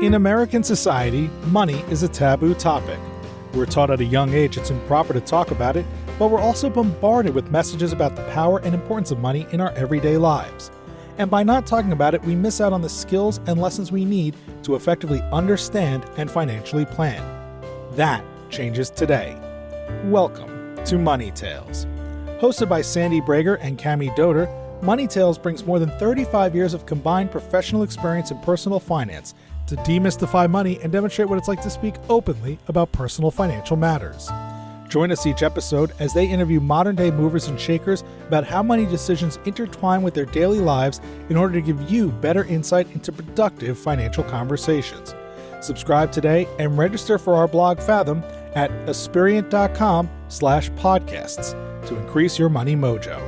In American society, money is a taboo topic. We're taught at a young age it's improper to talk about it, but we're also bombarded with messages about the power and importance of money in our everyday lives. And by not talking about it, we miss out on the skills and lessons we need to effectively understand and financially plan. That changes today. Welcome to Money Tales. Hosted by Sandy Brager and Cami Doder, Money Tales brings more than 35 years of combined professional experience in personal finance to demystify money and demonstrate what it's like to speak openly about personal financial matters. Join us each episode as they interview modern-day movers and shakers about how money decisions intertwine with their daily lives in order to give you better insight into productive financial conversations. Subscribe today and register for our blog Fathom at aspiriant.com/podcasts to increase your money mojo.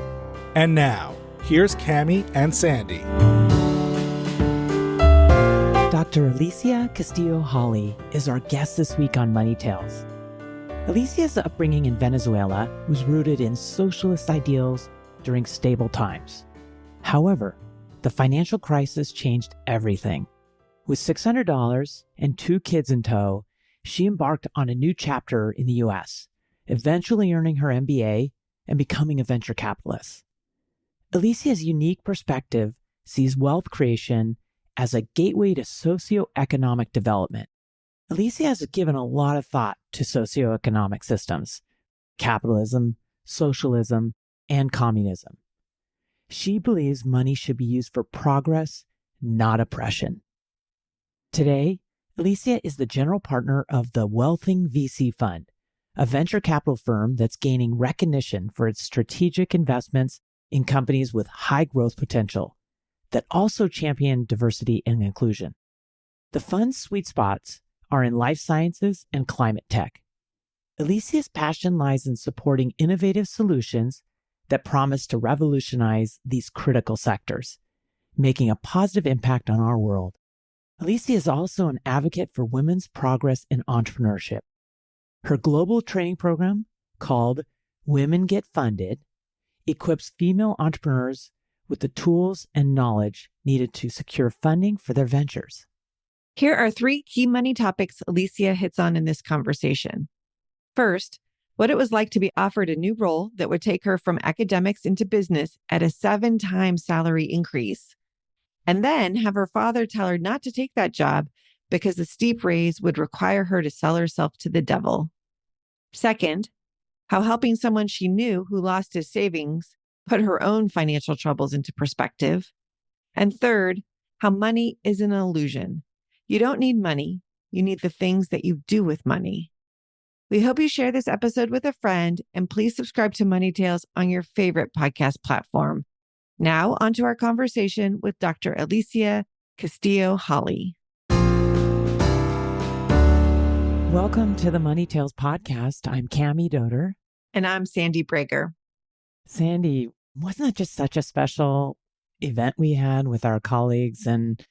And now, here's Cami and Sandy. Dr. Alicia Castillo Holley is our guest this week on Money Tales. Alicia's upbringing in Venezuela was rooted in socialist ideals during stable times. However, the financial crisis changed everything. With $600 and 2 kids in tow, she embarked on a new chapter in the U.S., eventually earning her MBA and becoming a venture capitalist. Alicia's unique perspective sees wealth creation as a gateway to socioeconomic development. Alicia has given a lot of thought to socioeconomic systems, capitalism, socialism, and communism. She believes money should be used for progress, not oppression. Today, Alicia is the general partner of the Wealthing VC Fund, a venture capital firm that's gaining recognition for its strategic investments in companies with high growth potential that also champion diversity and inclusion. The fund's sweet spots are in life sciences and climate tech. Alicia's passion lies in supporting innovative solutions that promise to revolutionize these critical sectors, making a positive impact on our world. Alicia is also an advocate for women's progress in entrepreneurship. Her global training program, called Women Get Funded, equips female entrepreneurs with the tools and knowledge needed to secure funding for their ventures. Here are 3 key money topics Alicia hits on in this conversation. First, what it was like to be offered a new role that would take her from academics into business at a 7-time salary increase, and then have her father tell her not to take that job because the steep raise would require her to sell herself to the devil. Second, how helping someone she knew who lost his savings put her own financial troubles into perspective. And third, how money is an illusion. You don't need money. You need the things that you do with money. We hope you share this episode with a friend, and please subscribe to Money Tales on your favorite podcast platform. Now, onto our conversation with Dr. Alicia Castillo Holley. Welcome to the Money Tales podcast. I'm Cami Doder. And I'm Sandy Brager. Sandy, wasn't that just such a special event we had with our colleagues and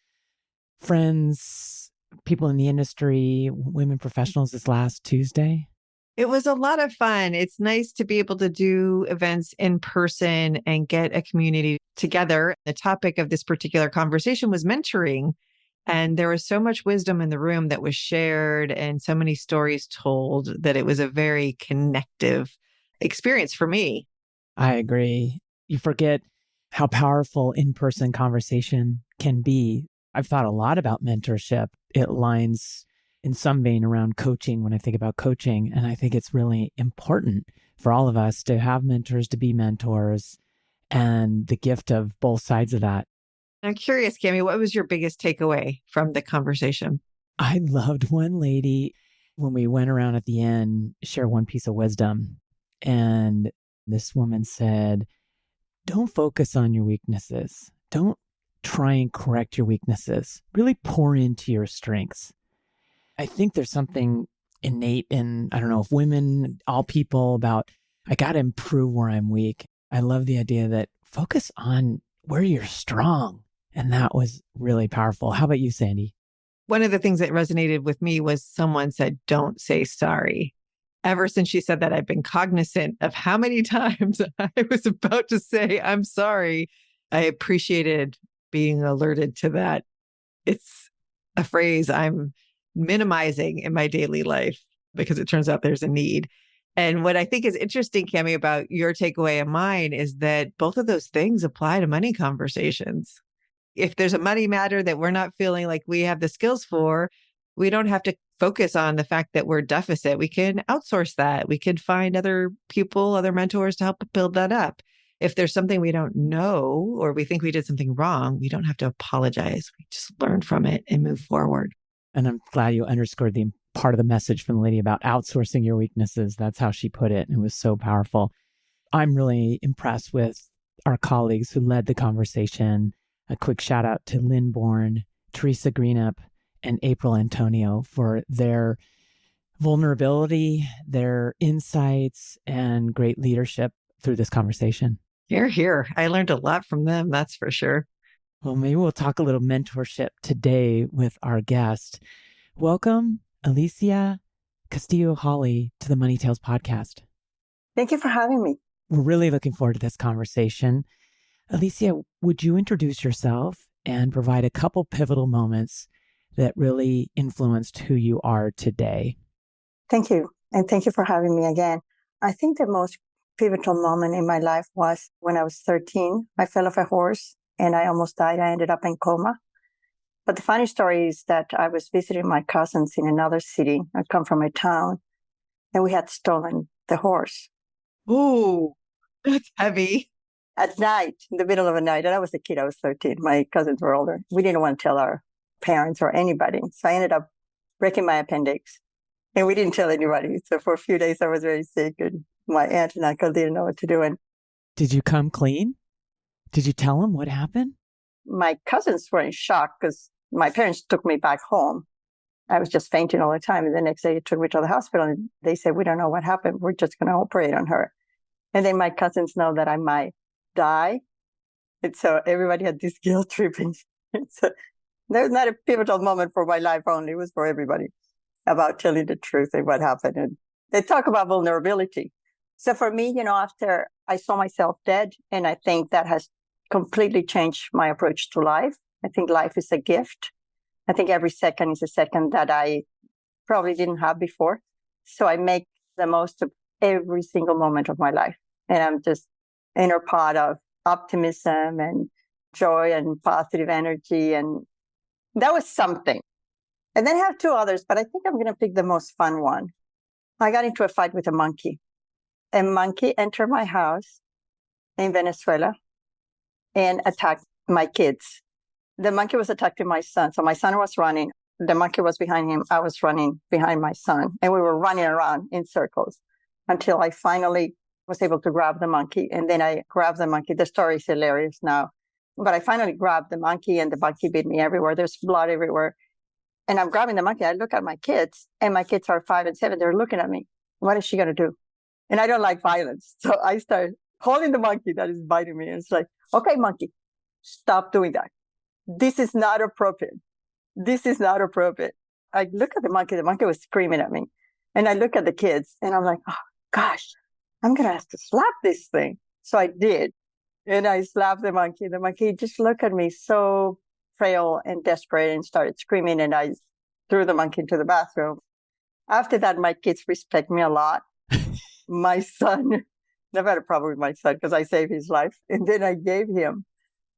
friends, people in the industry, women professionals this last Tuesday? It was a lot of fun. It's nice to be able to do events in person and get a community together. The topic of this particular conversation was mentoring. And there was so much wisdom in the room that was shared and so many stories told that it was a very connective experience for me. I agree. You forget how powerful in-person conversation can be. I've thought a lot about mentorship. It lines in some vein around coaching when I think about coaching. And I think it's really important for all of us to have mentors, to be mentors, and the gift of both sides of that. I'm curious, Cami, what was your biggest takeaway from the conversation? I loved one lady when we went around at the end, share one piece of wisdom. And this woman said, don't focus on your weaknesses. Don't try and correct your weaknesses. Really pour into your strengths. I think there's something innate in, I don't know, if women, all people, about, I got to improve where I'm weak. I love the idea that focus on where you're strong. And that was really powerful. How about you, Sandy? One of the things that resonated with me was someone said, don't say sorry. Ever since she said that, I've been cognizant of how many times I was about to say, I'm sorry. I appreciated being alerted to that. It's a phrase I'm minimizing in my daily life because it turns out there's a need. And what I think is interesting, Cami, about your takeaway and mine is that both of those things apply to money conversations. If there's a money matter that we're not feeling like we have the skills for, we don't have to focus on the fact that we're deficit. We can outsource that. We could find other people, other mentors to help build that up. If there's something we don't know or we think we did something wrong, we don't have to apologize. We just learn from it and move forward. And I'm glad you underscored the part of the message from the lady about outsourcing your weaknesses. That's how she put it. And it was so powerful. I'm really impressed with our colleagues who led the conversation. A quick shout out to Lynn Bourne, Teresa Greenup, and April Antonio for their vulnerability, their insights, and great leadership through this conversation. Hear, hear. I learned a lot from them, that's for sure. Well, maybe we'll talk a little mentorship today with our guest. Welcome, Alicia Castillo Holley, to the Money Tales podcast. Thank you for having me. We're really looking forward to this conversation. Alicia, would you introduce yourself and provide a couple pivotal moments that really influenced who you are today? Thank you. And thank you for having me again. I think the most pivotal moment in my life was when I was 13. I fell off a horse and I almost died. I ended up in coma. But the funny story is that I was visiting my cousins in another city. I come from a town, and we had stolen the horse. Ooh, that's heavy. At night, in the middle of the night, and I was a kid, I was 13. My cousins were older. We didn't want to tell our parents or anybody. So I ended up breaking my appendix, and we didn't tell anybody. So for a few days, I was very sick, and my aunt and uncle didn't know what to do. And did you come clean? Did you tell them what happened? My cousins were in shock because my parents took me back home. I was just fainting all the time. And the next day, they took me to the hospital, and they said, "We don't know what happened. We're just going to operate on her." And then my cousins know that I might die. And so everybody had this guilt trip. And so there's not a pivotal moment for my life only. It was for everybody about telling the truth and what happened. And they talk about vulnerability. So for me, after I saw myself dead, and I think that has completely changed my approach to life. I think life is a gift. I think every second is a second that I probably didn't have before. So I make the most of every single moment of my life. And I'm just inner pot of optimism and joy and positive energy. And that was something. And then I have two others, but I think I'm going to pick the most fun one. I got into a fight with a monkey. A monkey entered my house in Venezuela and attacked my kids. The monkey was attacking my son. So my son was running. The monkey was behind him. I was running behind my son. And we were running around in circles until I finally was able to grab the monkey. And then I grabbed the monkey. The story is hilarious now. But I finally grabbed the monkey, and the monkey bit me everywhere. There's blood everywhere. And I'm grabbing the monkey. I look at my kids, and my kids are 5 and 7. They're looking at me. What is she going to do? And I don't like violence. So I start holding the monkey that is biting me. And it's like, okay, monkey, stop doing that. This is not appropriate. This is not appropriate. I look at the monkey. The monkey was screaming at me. And I look at the kids, and I'm like, oh, gosh, I'm going to have to slap this thing. So I did. And I slapped the monkey. The monkey just looked at me so frail and desperate and started screaming. And I threw the monkey into the bathroom. After that, my kids respect me a lot. My son, never had a problem with my son because I saved his life. And then I gave him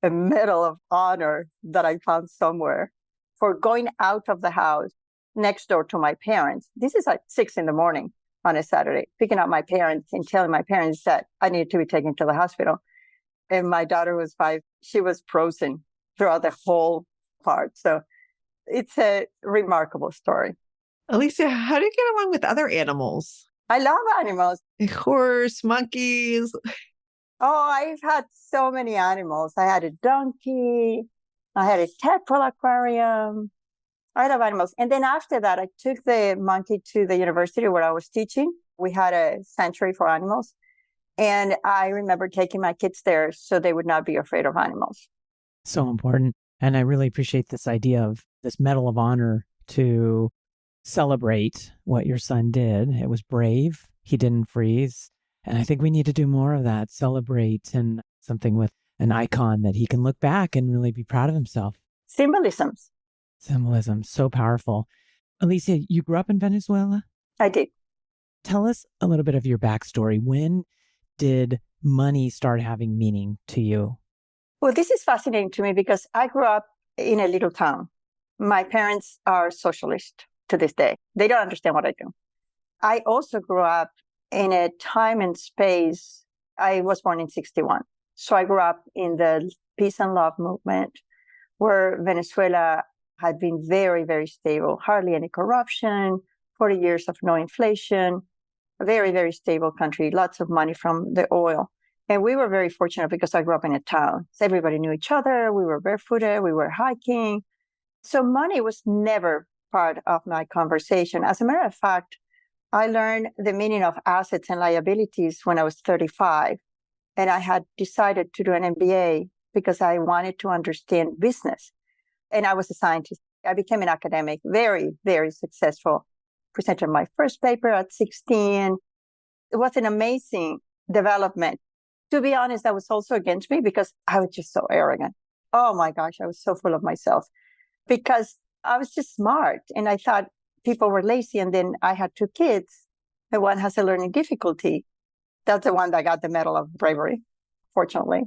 a Medal of Honor that I found somewhere for going out of the house next door to my parents. This is at 6 a.m. on a Saturday, picking up my parents and telling my parents that I needed to be taken to the hospital. And my daughter was 5. She was frozen throughout the whole part. So it's a remarkable story. Alicia, how do you get along with other animals? I love animals. A horse, monkeys. Oh, I've had so many animals. I had a donkey. I had a tadpole aquarium. I love animals. And then after that, I took the monkey to the university where I was teaching. We had a sanctuary for animals. And I remember taking my kids there so they would not be afraid of animals. So important. And I really appreciate this idea of this Medal of Honor to celebrate what your son did. It was brave. He didn't freeze. And I think we need to do more of that, celebrate, and something with an icon that he can look back and really be proud of himself. Symbolisms. Symbolism, so powerful. Alicia, you grew up in Venezuela? I did. Tell us a little bit of your backstory. When did money start having meaning to you? Well, this is fascinating to me because I grew up in a little town. My parents are socialist to this day. They don't understand what I do. I also grew up in a time and space. I was born in 61. So I grew up in the peace and love movement where Venezuela had been very, very stable, hardly any corruption, 40 years of no inflation, a very, very stable country, lots of money from the oil. And we were very fortunate because I grew up in a town. So everybody knew each other. We were barefooted. We were hiking. So money was never part of my conversation. As a matter of fact, I learned the meaning of assets and liabilities when I was 35. And I had decided to do an MBA because I wanted to understand business. And I was a scientist. I became an academic, very, very successful. Presented my first paper at 16. It was an amazing development. To be honest, that was also against me because I was just so arrogant. Oh my gosh, I was so full of myself because I was just smart. And I thought people were lazy. And then I had 2 kids, and one has a learning difficulty. That's the one that got the Medal of Bravery, fortunately.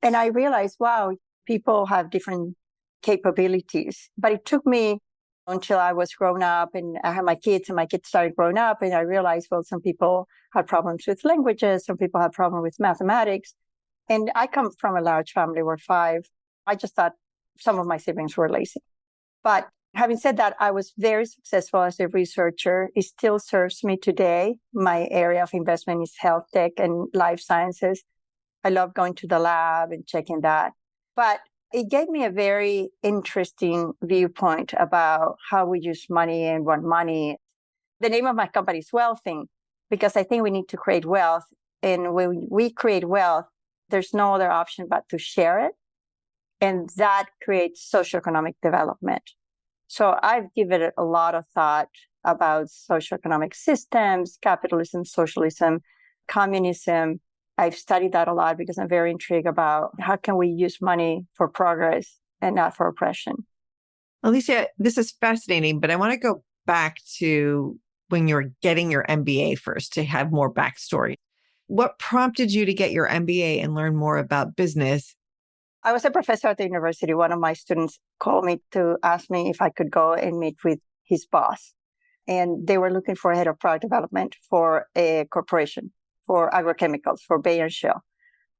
And I realized, wow, people have different capabilities. But it took me until I was grown up and I had my kids and my kids started growing up. And I realized, well, some people had problems with languages. Some people had problems with mathematics. And I come from a large family. We're 5. I just thought some of my siblings were lazy. But having said that, I was very successful as a researcher. It still serves me today. My area of investment is health tech and life sciences. I love going to the lab and checking that. But it gave me a very interesting viewpoint about how we use money and what money. The name of my company is Wealthing because I think we need to create wealth. And when we create wealth, there's no other option but to share it. And that creates socioeconomic development. So I've given it a lot of thought about socioeconomic systems, capitalism, socialism, communism. I've studied that a lot because I'm very intrigued about how can we use money for progress and not for oppression. Alicia, this is fascinating, but I want to go back to when you were getting your MBA first to have more backstory. What prompted you to get your MBA and learn more about business? I was a professor at the university. One of my students called me to ask me if I could go and meet with his boss. And they were looking for a head of product development for a corporation, for agrochemicals, for Bayer and Shell.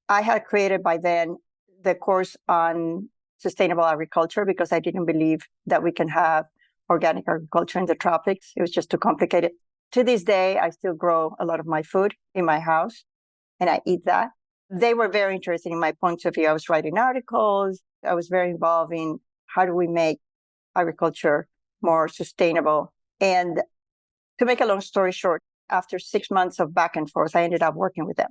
I had created by then the course on sustainable agriculture because I didn't believe that we can have organic agriculture in the tropics. It was just too complicated. To this day, I still grow a lot of my food in my house and I eat that. They were very interested in my points of view. I was writing articles. I was very involved in how do we make agriculture more sustainable. And to make a long story short, after 6 months of back and forth, I ended up working with them.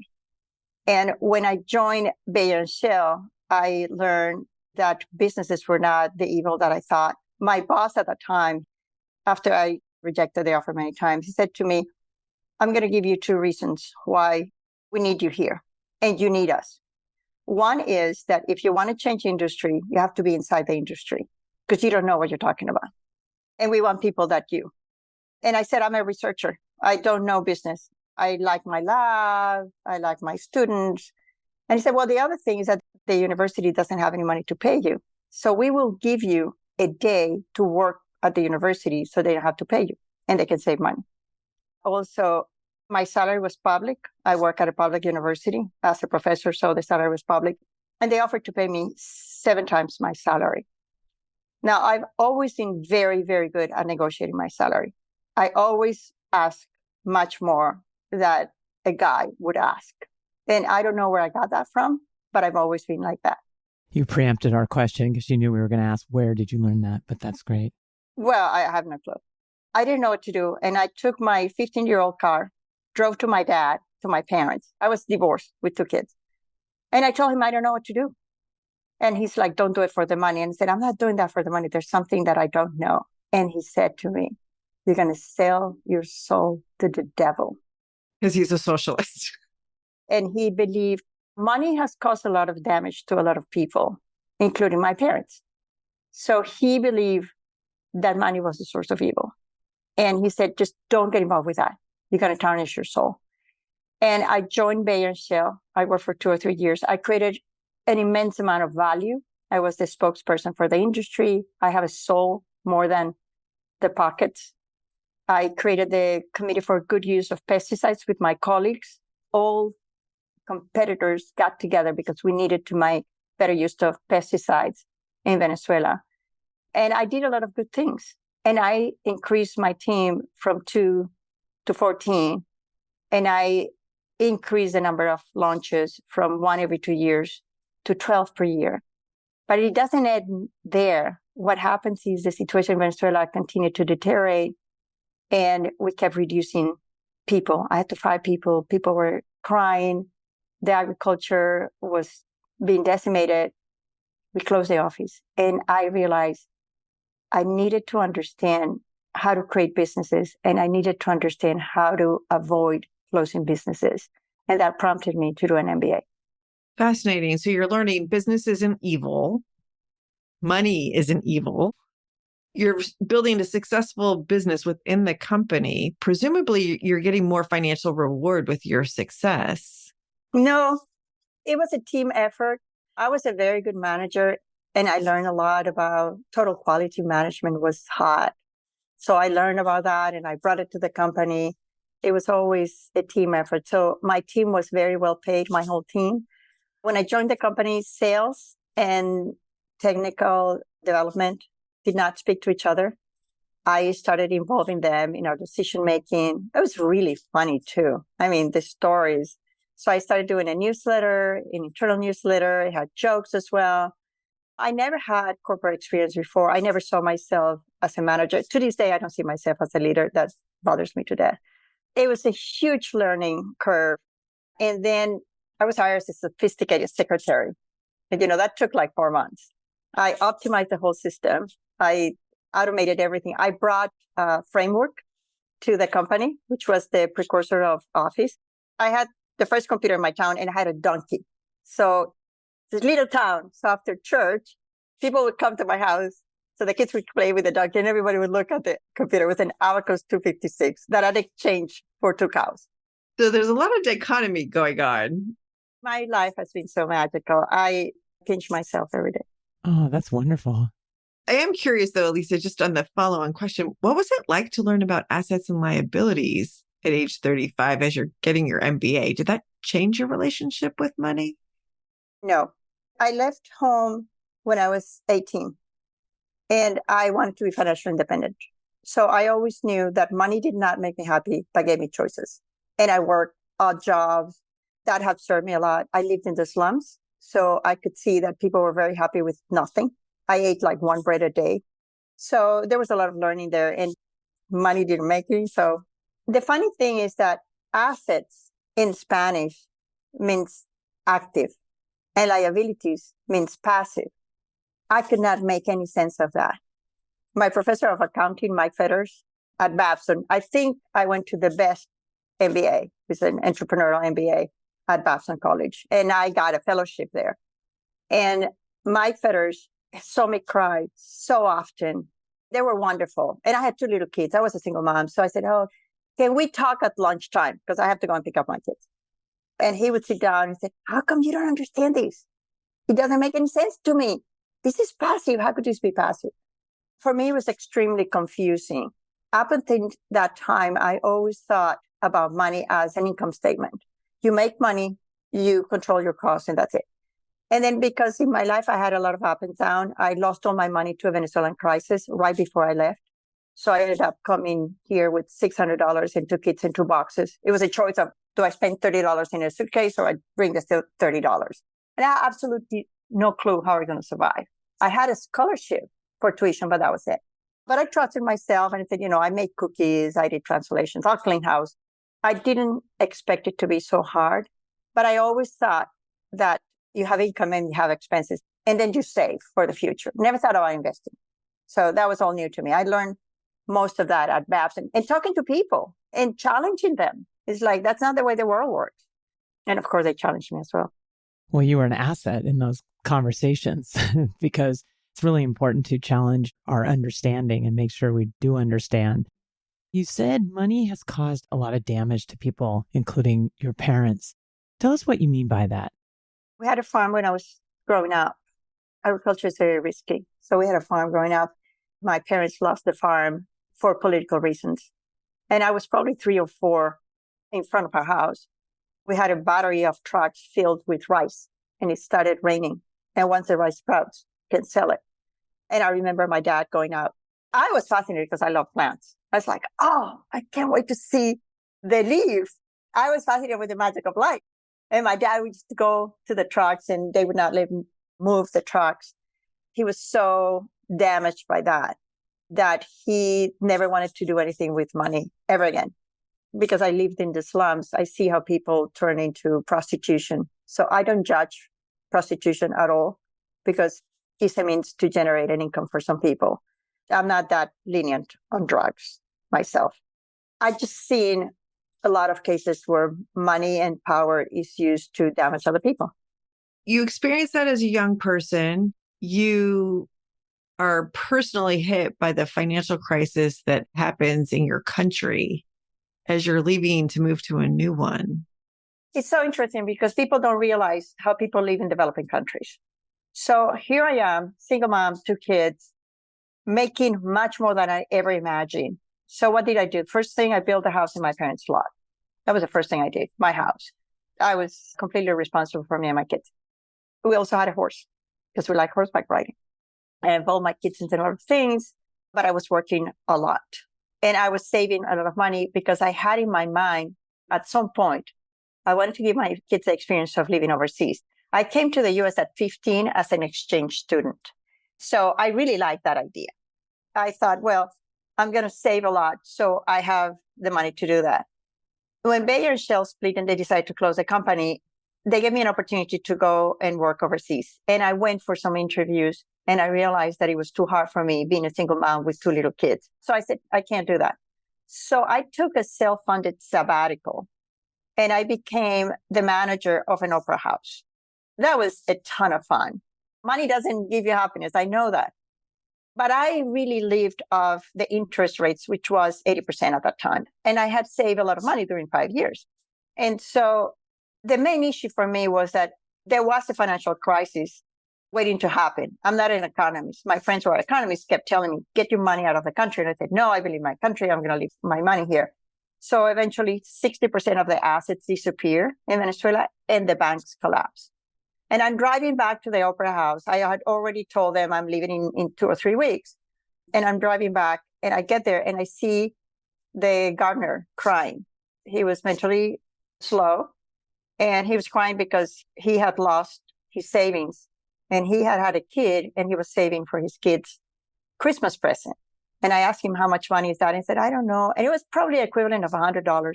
And when I joined Bayer and Shell, I learned that businesses were not the evil that I thought. My boss at the time, after I rejected the offer many times, he said to me, I'm going to give you 2 reasons why we need you here and you need us. One is that if you want to change industry, you have to be inside the industry because you don't know what you're talking about. And we want people that do. And I said, I'm a researcher. I don't know business. I like my lab. I like my students. And he said, well, the other thing is that the university doesn't have any money to pay you. So we will give you a day to work at the university so they don't have to pay you and they can save money. Also, my salary was public. I work at a public university as a professor, so the salary was public. And they offered to pay me 7 times my salary. Now, I've always been very, very good at negotiating my salary. I always ask much more than a guy would ask. And I don't know where I got that from, but I've always been like that. You preempted our question because you knew we were going to ask, where did you learn that? But that's great. Well, I have no clue. I didn't know what to do. And I took my 15-year-old car, drove to my dad, to my parents. I was divorced with 2 kids. And I told him, I don't know what to do. And he's like, don't do it for the money. And I said, I'm not doing that for the money. There's something that I don't know. And he said to me, you're going to sell your soul to the devil. Because he's a socialist. And he believed money has caused a lot of damage to a lot of people, including my parents. So he believed that money was the source of evil. And he said, just don't get involved with that. You're going to tarnish your soul. And I joined Bayer Shell. I worked for 2 or 3 years. I created an immense amount of value. I was the spokesperson for the industry. I have a soul more than the pockets. I created the Committee for Good Use of Pesticides with my colleagues. All competitors got together because we needed to make better use of pesticides in Venezuela. And I did a lot of good things. And I increased my team from 2 to 14. And I increased the number of launches from 1 every 2 years to 12 per year. But it doesn't end there. What happens is the situation in Venezuela continued to deteriorate, and we kept reducing people. I had to fire people. People were crying. The agriculture was being decimated. We closed the office. And I realized I needed to understand how to create businesses, and I needed to understand how to avoid closing businesses. And that prompted me to do an MBA. Fascinating. So you're learning business isn't evil. Money isn't evil. You're building a successful business within the company. Presumably, you're getting more financial reward with your success. No, it was a team effort. I was a very good manager, and I learned a lot about total quality management was hot. So I learned about that, and I brought it to the company. It was always a team effort. So my team was very well paid, my whole team. When I joined the company, sales and technical development did not speak to each other. I started involving them in our decision making. It was really funny too. I mean, the stories. So I started doing a newsletter, an internal newsletter. It had jokes as well. I never had corporate experience before. I never saw myself as a manager. To this day, I don't see myself as a leader. That bothers me to death. It was a huge learning curve. And then I was hired as a sophisticated secretary. And, that took like 4 months. I optimized the whole system. I automated everything. I brought a framework to the company, which was the precursor of Office. I had the first computer in my town, and I had a donkey. So this little town. So after church, people would come to my house. So the kids would play with the donkey, and everybody would look at the computer with an Abacus 256 that I'd exchange for 2 cows. So there's a lot of dichotomy going on. My life has been so magical. I pinch myself every day. Oh, that's wonderful. I am curious, though, Alicia, just on the follow-on question, what was it like to learn about assets and liabilities at age 35 as you're getting your MBA? Did that change your relationship with money? No. I left home when I was 18, and I wanted to be financially independent. So I always knew that money did not make me happy, but gave me choices. And I worked odd jobs that have served me a lot. I lived in the slums, so I could see that people were very happy with nothing. I ate like 1 bread a day. So there was a lot of learning there, and money didn't make me. So the funny thing is that assets in Spanish means active, and liabilities means passive. I could not make any sense of that. My professor of accounting, Mike Fetters at Babson, I think I went to the best MBA. It's an entrepreneurial MBA at Babson College, and I got a fellowship there. And Mike Fetters saw me cry so often. They were wonderful. And I had 2 little kids. I was a single mom. So I said, oh, can we talk at lunchtime? Because I have to go and pick up my kids. And he would sit down and say, how come you don't understand this? It doesn't make any sense to me. This is passive. How could this be passive? For me, it was extremely confusing. Up until that time, I always thought about money as an income statement. You make money, you control your costs, and that's it. And then because in my life, I had a lot of up and down, I lost all my money to a Venezuelan crisis right before I left. So I ended up coming here with $600 and 2 kids and 2 boxes. It was a choice of, do I spend $30 in a suitcase or I bring the still $30? And I had absolutely no clue how I was going to survive. I had a scholarship for tuition, but that was it. But I trusted myself and I said, I made cookies, I did translations, I'll clean house. I didn't expect it to be so hard, but I always thought that you have income and you have expenses, and then you save for the future. Never thought about investing. So that was all new to me. I learned most of that at Babson and talking to people and challenging them. It's like, that's not the way the world works. And of course, they challenged me as well. Well, you were an asset in those conversations because It's really important to challenge our understanding and make sure we do understand. You said money has caused a lot of damage to people, including your parents. Tell us what you mean by that. We had a farm when I was growing up. Agriculture is very risky. So we had a farm growing up. My parents lost the farm for political reasons. And I was probably 3 or 4 in front of our house. We had a battery of trucks filled with rice, and it started raining. And once the rice sprouts, you can sell it. And I remember my dad going out. I was fascinated because I love plants. I was like, oh, I can't wait to see the leaves. I was fascinated with the magic of light. And my dad would just go to the trucks and they would not let him move the trucks. He was so damaged by that he never wanted to do anything with money ever again. Because I lived in the slums, I see how people turn into prostitution. So I don't judge prostitution at all because it's a means to generate an income for some people. I'm not that lenient on drugs myself. I just seen a lot of cases where money and power is used to damage other people. You experienced that as a young person. You are personally hit by the financial crisis that happens in your country as you're leaving to move to a new one. It's so interesting because people don't realize how people live in developing countries. So here I am, single mom, 2 kids, making much more than I ever imagined. So what did I do? First thing, I built a house in my parents' lot. That was the first thing I did, my house. I was completely responsible for me and my kids. We also had a horse because we like horseback riding. I involved my kids in a lot of things, but I was working a lot. And I was saving a lot of money because I had in my mind at some point, I wanted to give my kids the experience of living overseas. I came to the US at 15 as an exchange student. So I really liked that idea. I thought, well, I'm going to save a lot, so I have the money to do that. When Bayer and Shell split and they decided to close the company, they gave me an opportunity to go and work overseas. And I went for some interviews and I realized that it was too hard for me being a single mom with 2 little kids. So I said, I can't do that. So I took a self-funded sabbatical and I became the manager of an opera house. That was a ton of fun. Money doesn't give you happiness. I know that. But I really lived off the interest rates, which was 80% at that time. And I had saved a lot of money during 5 years. And so the main issue for me was that there was a financial crisis waiting to happen. I'm not an economist. My friends who are economists kept telling me, get your money out of the country. And I said, no, I believe in my country. I'm going to leave my money here. So eventually 60% of the assets disappear in Venezuela and the banks collapse. And I'm driving back to the opera house. I had already told them I'm leaving in 2 or 3 weeks. And I'm driving back and I get there and I see the gardener crying. He was mentally slow and he was crying because he had lost his savings and he had had a kid and he was saving for his kid's Christmas present. And I asked him, how much money is that? And he said, I don't know. And it was probably equivalent of $100.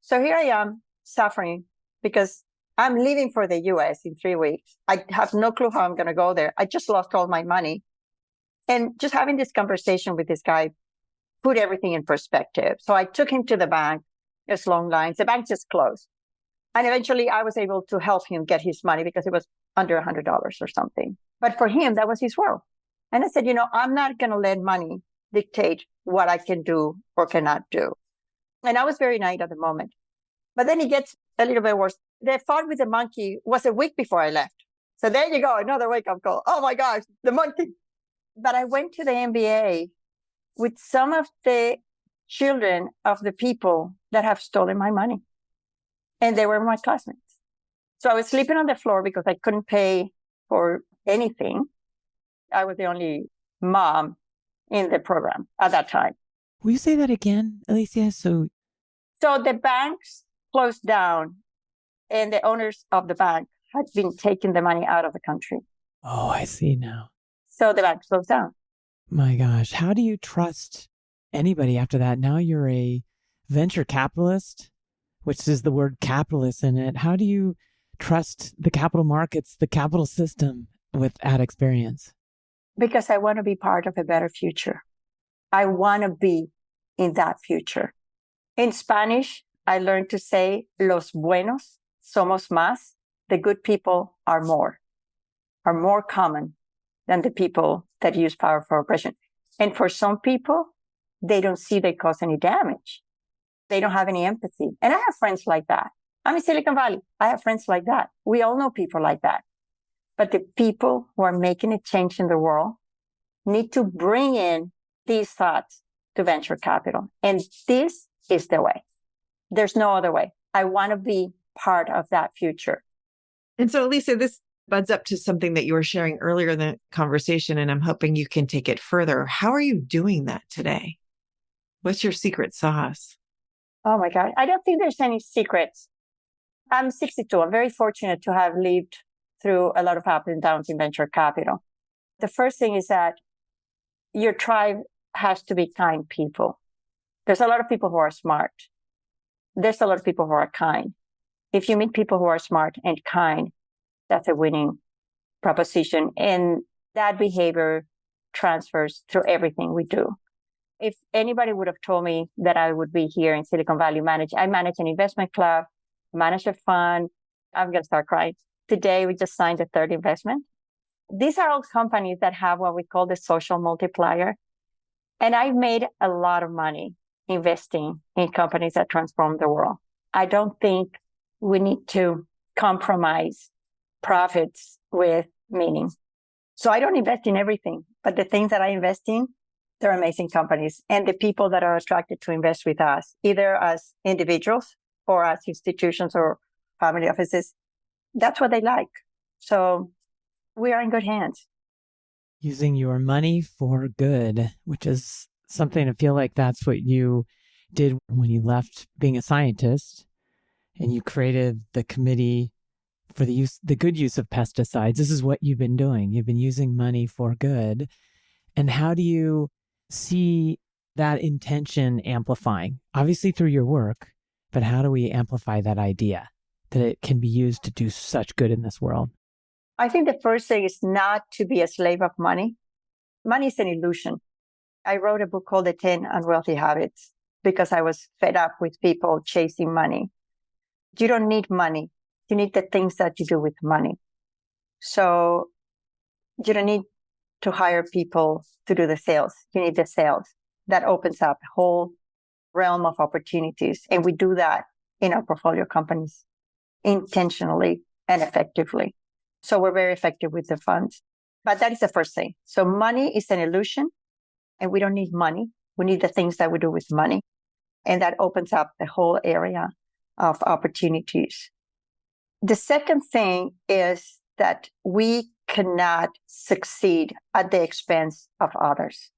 So here I am suffering because I'm leaving for the US in 3 weeks. I have no clue how I'm going to go there. I just lost all my money. And just having this conversation with this guy put everything in perspective. So I took him to the bank. There's long lines. The bank just closed. And eventually I was able to help him get his money because it was under $100 or something. But for him, that was his world. And I said, I'm not going to let money dictate what I can do or cannot do. And I was very naive at the moment. But then it gets a little bit worse. The fight with the monkey was a week before I left. So there you go, another wake-up call. Oh my gosh, the monkey. But I went to the MBA with some of the children of the people that have stolen my money. And they were my classmates. So I was sleeping on the floor because I couldn't pay for anything. I was the only mom in the program at that time. Will you say that again, Alicia? So the banks closed down and the owners of the bank had been taking the money out of the country. Oh, I see now. So the bank closed down. My gosh. How do you trust anybody after that? Now you're a venture capitalist, which is the word capitalist in it. How do you trust the capital markets, the capital system with that experience? Because I want to be part of a better future. I want to be in that future. In Spanish, I learned to say, los buenos somos más. The good people are more common than the people that use power for oppression. And for some people, they don't see they cause any damage. They don't have any empathy. And I have friends like that. I'm in Silicon Valley. I have friends like that. We all know people like that. But the people who are making a change in the world need to bring in these thoughts to venture capital. And this is the way. There's no other way. I want to be part of that future. And so, Alicia, this buds up to something that you were sharing earlier in the conversation, and I'm hoping you can take it further. How are you doing that today? What's your secret sauce? Oh my God. I don't think there's any secrets. I'm 62. I'm very fortunate to have lived through a lot of ups and downs in venture capital. The first thing is that your tribe has to be kind people. There's a lot of people who are smart. There's a lot of people who are kind. If you meet people who are smart and kind, that's a winning proposition. And that behavior transfers through everything we do. If anybody would have told me that I would be here in Silicon Valley, I manage an investment club, manage a fund. I'm going to start crying. Today, we just signed a third investment. These are all companies that have what we call the social multiplier. And I've made a lot of money investing in companies that transform the world. I don't think we need to compromise profits with meaning. So I don't invest in everything, but the things that I invest in, they're amazing companies. And the people that are attracted to invest with us, either as individuals or as institutions or family offices, that's what they like. So we are in good hands. Using your money for good, which is something I feel like that's what you did when you left being a scientist and you created the committee for the good use of pesticides. This is what you've been doing. You've been using money for good. And how do you see that intention amplifying? Obviously through your work, but how do we amplify that idea that it can be used to do such good in this world? I think the first thing is not to be a slave of money. Money is an illusion. I wrote a book called The 10 Unwealthy Habits because I was fed up with people chasing money. You don't need money. You need the things that you do with money. So you don't need to hire people to do the sales. You need the sales. That opens up a whole realm of opportunities. And we do that in our portfolio companies intentionally and effectively. So we're very effective with the funds. But that is the first thing. So money is an illusion and we don't need money. We need the things that we do with money. And that opens up the whole area of opportunities. The second thing is that we cannot succeed at the expense of others.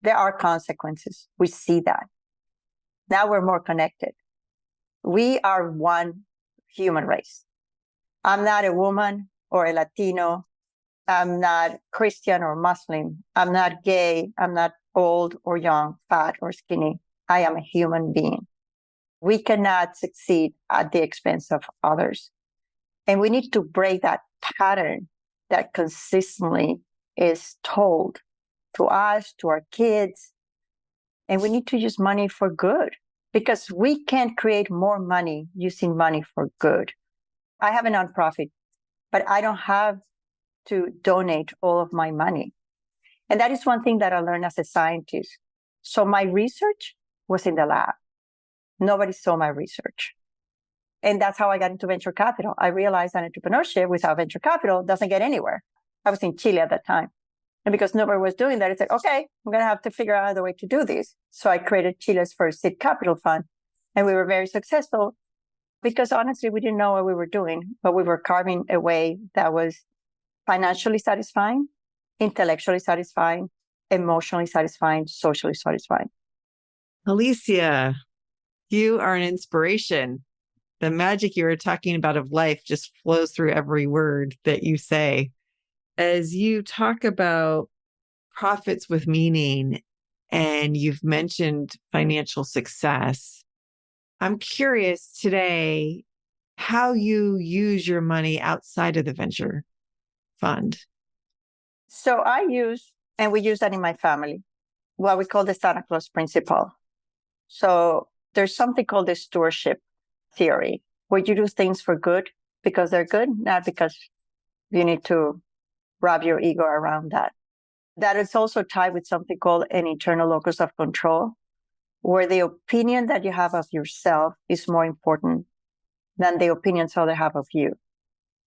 There are consequences. We see that. Now we're more connected. We are one human race. I'm not a woman or a Latino. I'm not Christian or Muslim. I'm not gay. I'm not old or young, fat or skinny. I am a human being. We cannot succeed at the expense of others. And we need to break that pattern that consistently is told to us, to our kids. And we need to use money for good because we can't create more money using money for good. I have a nonprofit, but I don't have to donate all of my money. And that is one thing that I learned as a scientist. So my research was in the lab. Nobody saw my research. And that's how I got into venture capital. I realized that entrepreneurship without venture capital doesn't get anywhere. I was in Chile at that time. And because nobody was doing that, I said, okay, I'm going to have to figure out another way to do this. So I created Chile's first seed capital fund. And we were very successful because honestly, we didn't know what we were doing, but we were carving a way that was financially satisfying, intellectually satisfying, emotionally satisfying, socially satisfying. Alicia, you are an inspiration. The magic you were talking about of life just flows through every word that you say. As you talk about profits with meaning, and you've mentioned financial success, I'm curious today how you use your money outside of the venture fund. So I use, and we use that in my family, what we call the Santa Claus principle. So there's something called the stewardship theory, where you do things for good because they're good, not because you need to wrap your ego around that. That is also tied with something called an internal locus of control, where the opinion that you have of yourself is more important than the opinions others have of you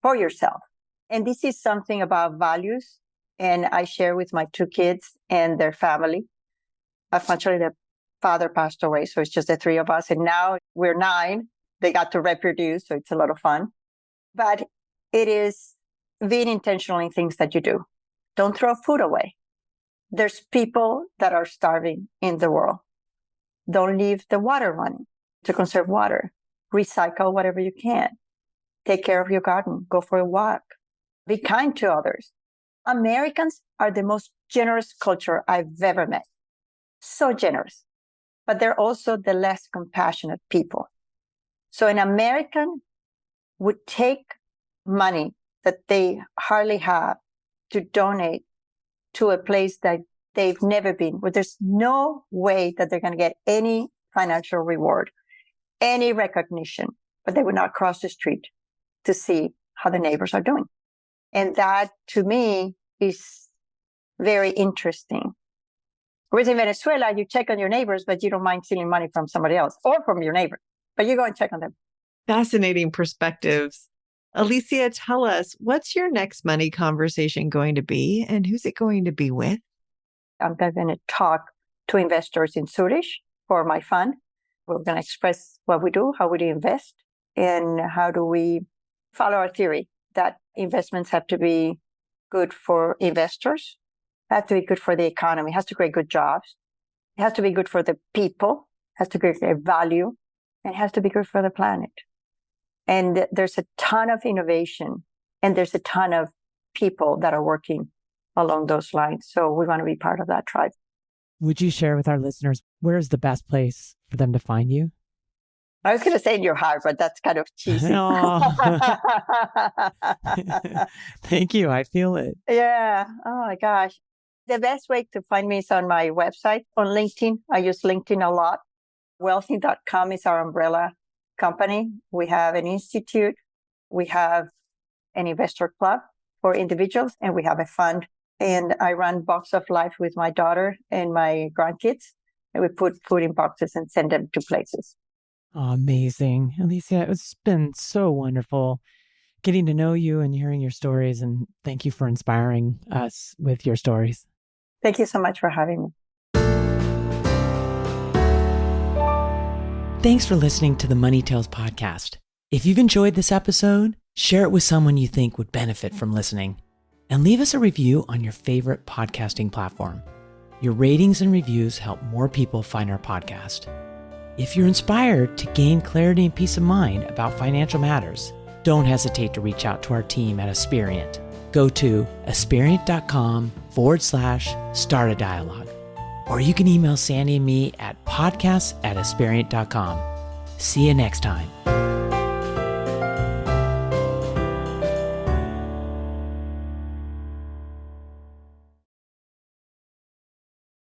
for yourself. And this is something about values. And I share with my 2 kids and their family. Unfortunately, their father passed away, so it's just the 3 of us. And now we're 9. They got to reproduce, so it's a lot of fun. But it is being intentional in things that you do. Don't throw food away. There's people that are starving in the world. Don't leave the water running to conserve water. Recycle whatever you can. Take care of your garden. Go for a walk. Be kind to others. Americans are the most generous culture I've ever met. So generous. But they're also the less compassionate people. So an American would take money that they hardly have to donate to a place that they've never been, where there's no way that they're going to get any financial reward, any recognition, but they would not cross the street to see how the neighbors are doing. And that, to me, is very interesting. Whereas in Venezuela, you check on your neighbors, but you don't mind stealing money from somebody else or from your neighbor, but you go and check on them. Fascinating perspectives. Alicia, tell us, what's your next money conversation going to be and who's it going to be with? I'm going to talk to investors in Zurich for my fund. We're going to express what we do, how we do invest, and how do we follow our theory that investments have to be good for investors, have to be good for the economy, has to create good jobs, it has to be good for the people, has to create value, and has to be good for the planet. And there's a ton of innovation, and there's a ton of people that are working along those lines. So we want to be part of that tribe. Would you share with our listeners, where is the best place for them to find you? I was going to say in your heart, but that's kind of cheesy. Thank you. I feel it. Yeah. Oh my gosh. The best way to find me is on my website, on LinkedIn. I use LinkedIn a lot. Wealthy.com is our umbrella company. We have an institute. We have an investor club for individuals, and we have a fund. And I run Box of Life with my daughter and my grandkids. And we put food in boxes and send them to places. Oh, amazing. Alicia, it's been so wonderful getting to know you and hearing your stories. And thank you for inspiring us with your stories. Thank you so much for having me. Thanks for listening to the Money Tales podcast. If you've enjoyed this episode, share it with someone you think would benefit from listening. And leave us a review on your favorite podcasting platform. Your ratings and reviews help more people find our podcast. If you're inspired to gain clarity and peace of mind about financial matters, don't hesitate to reach out to our team at Aspiriant. Go to aspiriant.com/start a dialogue. Or you can email Sandy and me at podcasts@aspiriant.com. See you next time.